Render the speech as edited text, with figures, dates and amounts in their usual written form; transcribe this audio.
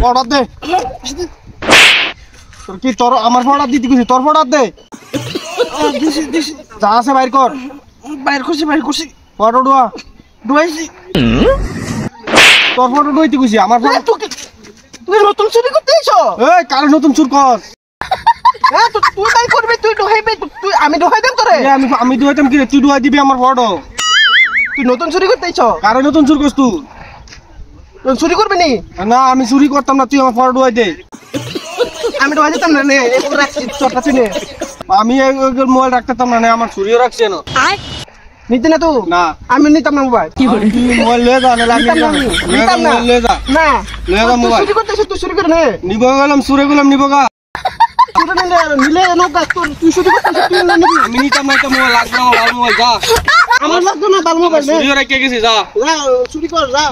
order দে তোর কি তোর আমার অর্ডার দিতে গেছি তোর অর্ডার দে যা আছে বাইর কর বাইর করছি ফটো ডুয়া ডুয়াইছি তোর ফটো ডুইতে গেছি আমার তুই নতুন চুরি করতে এসো এই কার নতুন চুর কর তুই তাই করবি তুই ডুহাইবি তুই আমি ডুহাই দেব তোরে আমি ডুয়াইতাম কি রে তুই ডুয়াই দিবি আমার ফটো তুই নতুন চুরি করতে এসো কার নতুন চুর করছ তুই চুরি করবি নি না আমি চুরি করতাম না তুই আমার ফটো ডুয়াই দে আমি ডুহাই দিতাম না নে রাখছি চটা চিনে আমি মোবাইল রাখতাম না আমার চুরিও রাখছে না নিতে না তুই না আমি নিতাম না মোবাইল তুই মোবাইল লয়ে যা না নিতাম না লয়ে যা না লয়ে যা মোবাইল চুরি করতে এসে তুই চুরি করে নে নিব গেলাম সুরে গেলাম নিব গা চুরি নিলে নৌকা তুই চুরি করতে এসে তুই না নিবি আমি নিতাম না তো মোবাইল লাগবে না ভালো মোবাইল যা আমার লাগতো না ভালো মোবাইল নে চুরিও রেখে গেছি যা চুরি কর যা